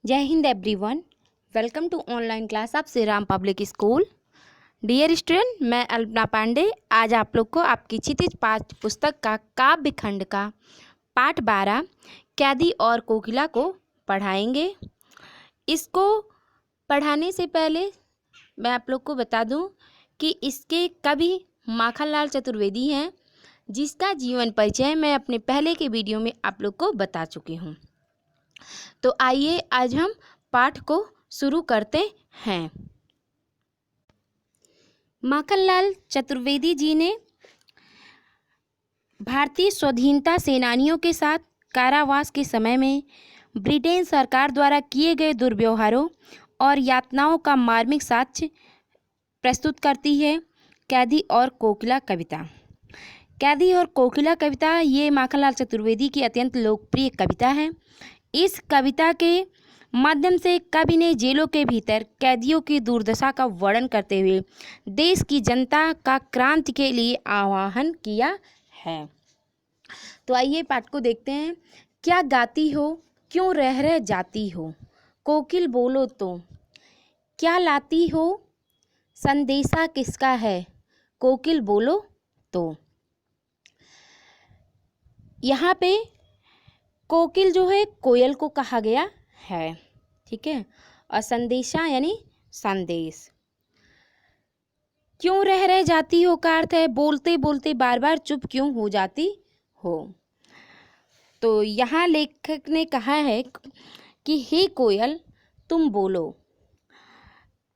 जय हिंद everyone. Welcome to online class of Shri Ram public school. Dear student, मैं अल्पना पांडे आज आप लोग को आपकी क्षितिज पाठ्य पुस्तक का काव्य खंड का पाठ 12 कैदी और कोकिला को पढ़ाएंगे। इसको पढ़ाने से पहले मैं आप लोग को बता दूं कि इसके कवि माखनलाल चतुर्वेदी हैं, जिसका जीवन परिचय मैं अपने पहले के वीडियो में आप लोग को बता चुकी हूँ। तो आइए आज हम पाठ को शुरू करते हैं। माखनलाल चतुर्वेदी जी ने भारतीय स्वाधीनता सेनानियों के साथ कारावास के समय में ब्रिटेन सरकार द्वारा किए गए दुर्व्यवहारों और यातनाओं का मार्मिक साक्ष्य प्रस्तुत करती है कैदी और कोकिला कविता। कैदी और कोकिला कविता ये माखनलाल चतुर्वेदी की अत्यंत लोकप्रिय कविता है। इस कविता के माध्यम से कवि ने जेलों के भीतर कैदियों की दुर्दशा का वर्णन करते हुए देश की जनता का क्रांति के लिए आह्वान किया है। तो आइए पाठ को देखते हैं। क्या गाती हो, क्यों रह जाती हो, कोकिल बोलो तो, क्या लाती हो, संदेशा किसका है, कोकिल बोलो तो। यहाँ पे कोकिल जो है कोयल को कहा गया है, ठीक है, और संदेशा यानी संदेश। क्यों रह जाती हो का अर्थ है बोलते बोलते बार बार चुप क्यों हो जाती हो। तो यहाँ लेखक ने कहा है कि हे कोयल तुम बोलो,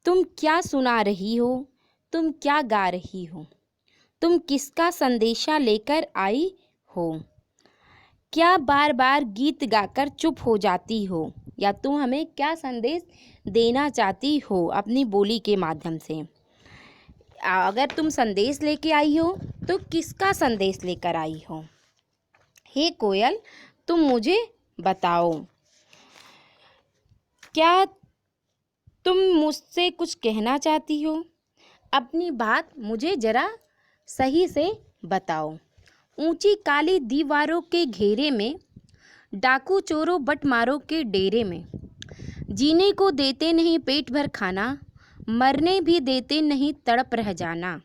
तुम क्या सुना रही हो, तुम क्या गा रही हो, तुम किसका संदेशा लेकर आई हो, क्या बार बार गीत गाकर चुप हो जाती हो, या तुम हमें क्या संदेश देना चाहती हो अपनी बोली के माध्यम से। अगर तुम संदेश लेके आई हो तो किसका संदेश लेकर आई हो। हे कोयल तुम मुझे बताओ, क्या तुम मुझसे कुछ कहना चाहती हो, अपनी बात मुझे जरा सही से बताओ। ऊंची काली दीवारों के घेरे में, डाकू चोरों बटमारों के डेरे में, जीने को देते नहीं पेट भर खाना, मरने भी देते नहीं तड़प रह जाना।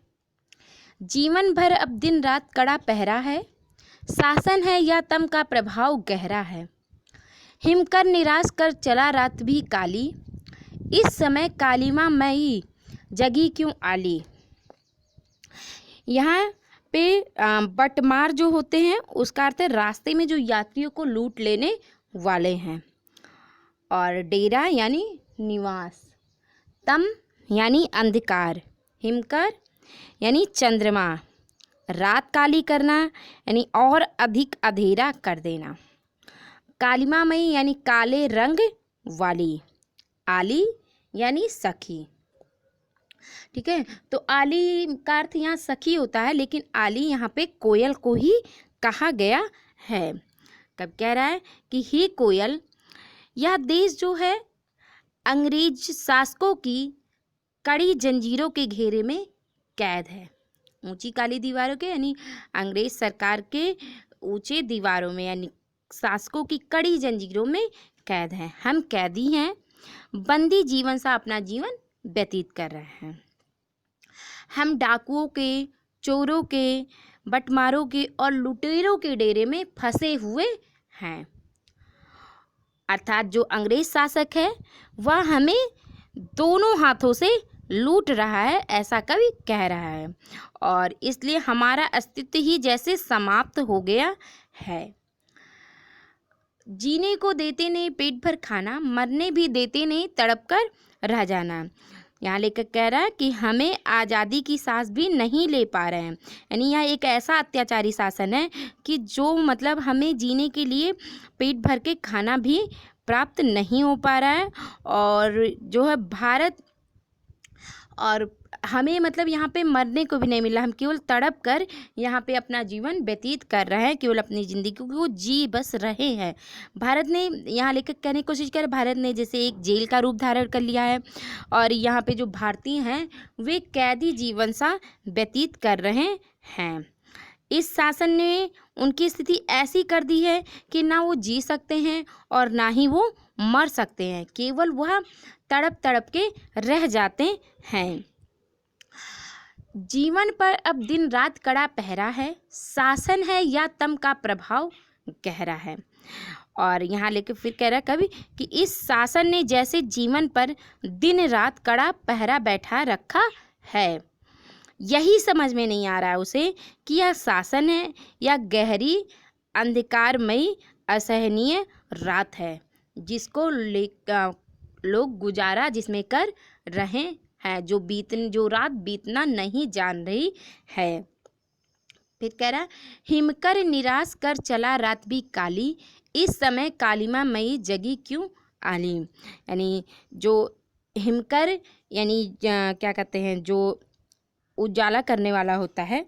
जीवन भर अब दिन रात कड़ा पहरा है, शासन है या तम का प्रभाव गहरा है। हिमकर निराश कर चला रात भी काली, इस समय कालीमा मई जगी क्यों आली। यहाँ पे बटमार जो होते हैं उसका अर्थ है रास्ते में जो यात्रियों को लूट लेने वाले हैं, और डेरा यानी निवास, तम यानी अंधकार, हिमकर यानी चंद्रमा, रात काली करना यानी और अधिक अंधेरा कर देना, कालिमा मई यानी काले रंग वाली, आली यानी सखी, ठीक है। तो आली का अर्थ यहाँ सखी होता है, लेकिन आली यहाँ पे कोयल को ही कहा गया है। कब कह रहा है कि हे कोयल, यह देश जो है अंग्रेज शासकों की कड़ी जंजीरों के घेरे में कैद है। ऊंची काली दीवारों के यानी अंग्रेज सरकार के ऊंचे दीवारों में यानी शासकों की कड़ी जंजीरों में कैद है। हम कैदी हैं, बंदी जीवन सा अपना जीवन व्यतीत कर रहे हैं। हम डाकुओं के, चोरों के, बटमारों के और लुटेरों के डेरे में फंसे हुए हैं। अर्थात जो अंग्रेज शासक है वह हमें दोनों हाथों से लूट रहा है, ऐसा कवि कह रहा है, और इसलिए हमारा अस्तित्व ही जैसे समाप्त हो गया है। जीने को देते नहीं पेट भर खाना, मरने भी देते नहीं तड़प कर रह जाना। यहाँ लेकर कह रहा है कि हमें आज़ादी की सांस भी नहीं ले पा रहे हैं, यानी यह एक ऐसा अत्याचारी शासन है कि जो मतलब हमें जीने के लिए पेट भर के खाना भी प्राप्त नहीं हो पा रहा है, और जो है भारत, और हमें मतलब यहाँ पे मरने को भी नहीं मिला, हम केवल तड़प कर यहाँ पे अपना जीवन व्यतीत कर रहे हैं, केवल अपनी ज़िंदगी को जी बस रहे हैं। भारत ने, यहाँ लेकर कहने की कोशिश कर, भारत ने जैसे एक जेल का रूप धारण कर लिया है, और यहाँ पे जो भारतीय हैं वे कैदी जीवन सा व्यतीत कर रहे हैं। इस शासन ने उनकी स्थिति ऐसी कर दी है कि ना वो जी सकते हैं और ना ही वो मर सकते हैं, केवल वह तड़प तड़प के रह जाते हैं। जीवन पर अब दिन रात कड़ा पहरा है, शासन है या तम का प्रभाव गहरा है। और यहाँ लेके फिर कह रहा है कवि कि इस शासन ने जैसे जीवन पर दिन रात कड़ा पहरा बैठा रखा है, यही समझ में नहीं आ रहा है उसे कि यह शासन है या गहरी अंधकारमयी असहनीय रात है, जिसको लोग गुजारा जिसमें कर रहे हैं, जो रात बीतना नहीं जान रही है। फिर कह रहा हिमकर निराश कर चला रात भी काली, इस समय कालिमा मई जगी क्यों आली। यानी जो हिमकर यानी क्या कहते हैं, जो उजाला करने वाला होता है,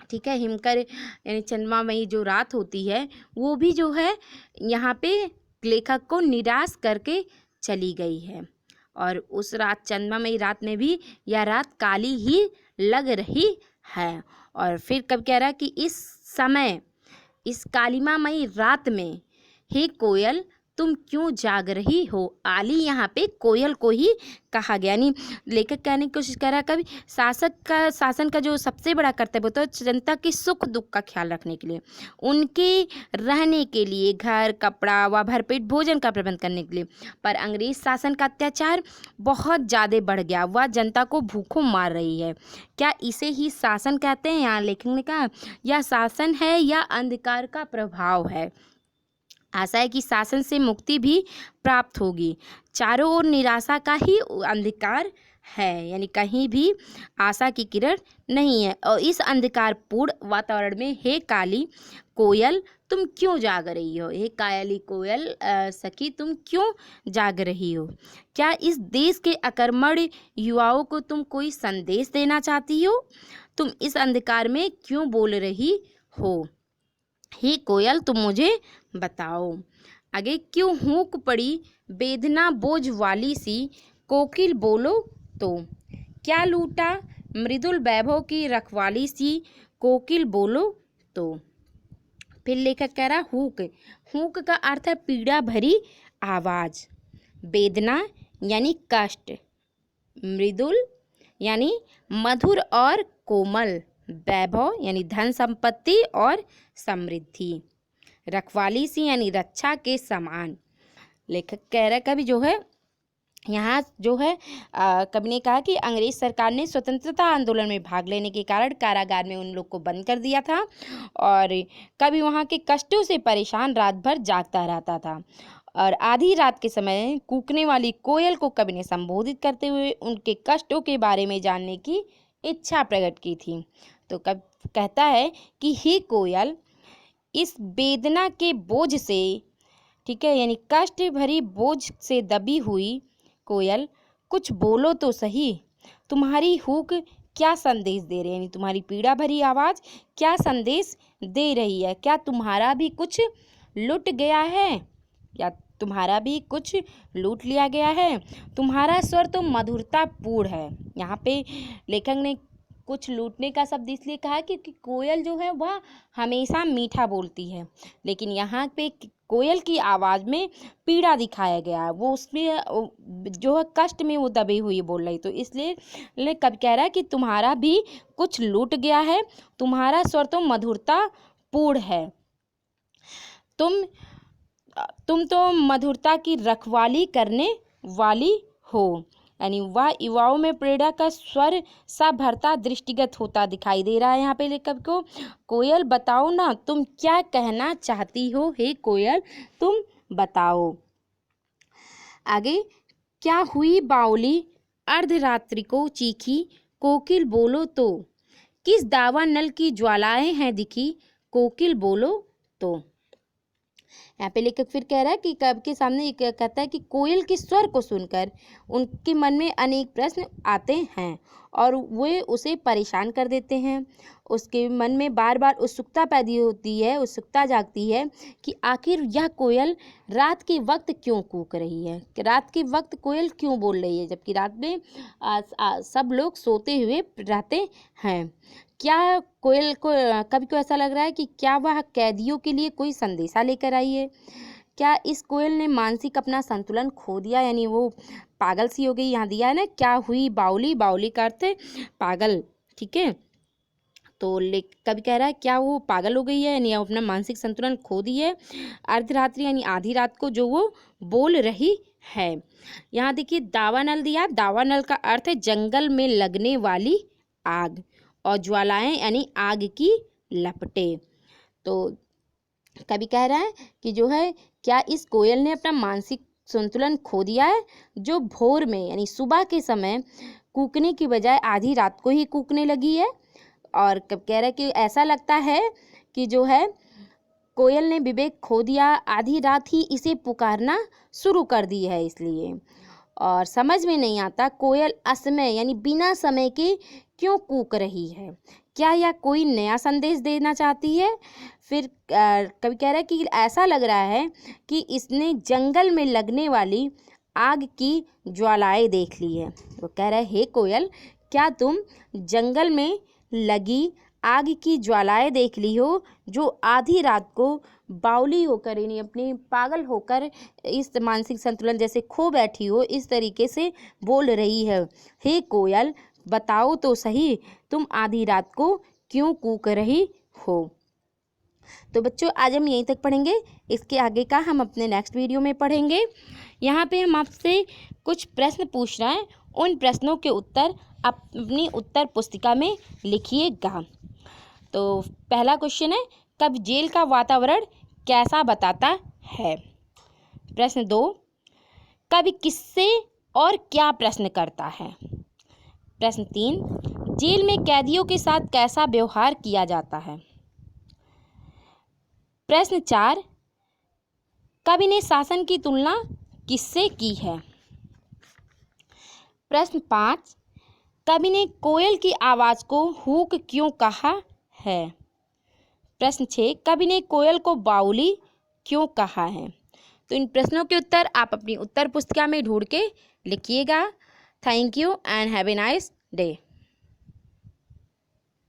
ठीक है, हिमकर यानी चंद्रमामयी जो रात होती है वो भी जो है यहाँ पे लेखक को निराश करके चली गई है। और उस रात चंद्रमामयी रात में भी यह रात काली ही लग रही है। और फिर कब कह रहा है कि इस समय इस कालिमामयी रात में हे कोयल तुम क्यों जाग रही हो। आली यहाँ पे कोयल को ही कहा गया, यानी लेखक कहने की कोशिश कर रहा है कभी शासन का जो सबसे बड़ा कर्तव्य होता है जनता के सुख दुख का ख्याल रखने के लिए, उनके रहने के लिए घर कपड़ा व भरपेट भोजन का प्रबंध करने के लिए। पर अंग्रेज शासन का अत्याचार बहुत ज़्यादा बढ़ गया, वह जनता को भूखों मार रही है। क्या इसे ही शासन कहते हैं? यहाँ लेखक ने कहा यह शासन है या अंधकार का प्रभाव है। आशा है कि शासन से मुक्ति भी प्राप्त होगी। चारों ओर निराशा का ही अंधकार है, यानी कहीं भी आशा की किरण नहीं है। और इस अंधकारपूर्ण वातावरण में हे काली कोयल तुम क्यों जाग रही हो। हे काली कोयल सखी तुम क्यों जाग रही हो। क्या इस देश के अकर्मण्य युवाओं को तुम कोई संदेश देना चाहती हो। तुम इस अंधकार में क्यों बोल रही हो। हे कोयल तुम मुझे बताओ। आगे क्यों हुक पड़ी वेदना बोझ वाली सी, कोकिल बोलो तो। क्या लूटा मृदुल वैभव की रखवाली सी, कोकिल बोलो तो। फिर लेखक कह रहा हुक, हुक का अर्थ है पीड़ा भरी आवाज, वेदना यानी कष्ट, मृदुल यानी मधुर और कोमल, वैभव यानी धन संपत्ति और समृद्धि, रखवाली सी यानी रक्षा के समान। लेखक कह रहा कवि जो है यहाँ जो है कवि ने कहा कि अंग्रेज सरकार ने स्वतंत्रता आंदोलन में भाग लेने के कारण कारागार में उन लोग को बंद कर दिया था और कवि वहाँ के कष्टों से परेशान रात भर जागता रहता था। और आधी रात के समय कूकने वाली कोयल को कवि ने संबोधित करते हुए उनके कष्टों के बारे में जानने की इच्छा प्रकट की थी। तो कब कहता है कि हे कोयल इस वेदना के बोझ से, ठीक है, यानी कष्ट भरी बोझ से दबी हुई कोयल कुछ बोलो तो सही। तुम्हारी हुक क्या संदेश दे रही है, यानी तुम्हारी पीड़ा भरी आवाज़ क्या संदेश दे रही है। क्या तुम्हारा भी कुछ लुट गया है, या तुम्हारा भी कुछ लूट लिया गया है। तुम्हारा स्वर तो मधुरतापूर्ण है। यहाँ पे लेखक ने कुछ लूटने का शब्द इसलिए कहा क्योंकि कोयल जो है वह हमेशा मीठा बोलती है, लेकिन यहाँ पे कोयल की आवाज़ में पीड़ा दिखाया गया है, वो उसमें जो है कष्ट में वो दबी हुई बोल रही। तो इसलिए कब कह रहा है कि तुम्हारा भी कुछ लूट गया है, तुम्हारा स्वर तो मधुरतापूर्ण है, तुम तो मधुरता की रखवाली करने वाली हो। यानी वह युवाओं में प्रेरणा का स्वर सा भरता दृष्टिगत होता दिखाई दे रहा है यहाँ पे लेखक को। कोयल बताओ ना तुम क्या कहना चाहती हो। हे कोयल तुम बताओ। आगे क्या हुई बावली अर्धरात्रि को चीखी, कोकिल बोलो तो। किस दावा नल की ज्वालाएं हैं दिखी, कोकिल बोलो तो। यहाँ पे लेखक फिर कह रहा है कि कवि के सामने एक कहता है कि कोयल के स्वर को सुनकर उनके मन में अनेक प्रश्न आते हैं और वे उसे परेशान कर देते हैं। उसके मन में बार बार उत्सुकता पैदा होती है, उत्सुकता जागती है कि आखिर यह कोयल रात के वक्त क्यों कूक रही है, रात के वक्त कोयल क्यों बोल रही है, जबकि रात में सब लोग सोते हुए रहते हैं। क्या कोयल को कवि को ऐसा लग रहा है कि क्या वह कैदियों के लिए कोई संदेशा लेकर आई है? क्या इस कोयल ने मानसिक अपना संतुलन खो दिया, यानी वो पागल सी हो गई? यहाँ दिया है ना, क्या हुई बावली, बावली का अर्थ है पागल, ठीक है। तो कवि कह रहा है क्या वो पागल हो गई है, यानी अपना मानसिक संतुलन खो दी है अर्धरात्रि यानी आधी रात को जो वो बोल रही है। यहाँ देखिए दावानल दिया, दावानल का अर्थ है जंगल में लगने वाली आग, और ज्वालाएं यानी आग की लपटें। तो कवि कह रहा है कि जो है क्या इस कोयल ने अपना मानसिक संतुलन खो दिया है, जो भोर में यानी सुबह के समय कूकने की बजाय आधी रात को ही कूकने लगी है। और कब कह रहा है कि ऐसा लगता है कि जो है कोयल ने विवेक खो दिया, आधी रात ही इसे पुकारना शुरू कर दी है इसलिए। और समझ में नहीं आता कोयल असमय यानी बिना समय के क्यों कूक रही है, क्या यह कोई नया संदेश देना चाहती है? फिर कवि कह रहा है कि ऐसा लग रहा है कि इसने जंगल में लगने वाली आग की ज्वालाएं देख ली है। वो कह रहा है हे कोयल, क्या तुम जंगल में लगी आग की ज्वालाएं देख ली हो, जो आधी रात को बावली होकर यानी अपनी पागल होकर इस मानसिक संतुलन जैसे खो बैठी हो, इस तरीके से बोल रही है। हे कोयल, बताओ तो सही, तुम आधी रात को क्यों कूक रही हो? तो बच्चों आज हम यहीं तक पढ़ेंगे, इसके आगे का हम अपने नेक्स्ट वीडियो में पढ़ेंगे। यहाँ पे हम आपसे कुछ प्रश्न पूछ रहे हैं, उन प्रश्नों के उत्तर अपनी उत्तर पुस्तिका में लिखिएगा। तो पहला क्वेश्चन है, कब जेल का वातावरण कैसा बताता है? प्रश्न 2, कवि किससे और क्या प्रश्न करता है? प्रश्न 3, जेल में कैदियों के साथ कैसा व्यवहार किया जाता है? प्रश्न 4, कवि ने शासन की तुलना किससे की है? प्रश्न 5, कवि ने कोयल की आवाज़ को हुक क्यों कहा है? प्रश्न 6, कवि ने कोयल को बावली क्यों कहा है? तो इन प्रश्नों के उत्तर आप अपनी उत्तर पुस्तिका में ढूंढ के लिखिएगा। Thank you and have a nice day.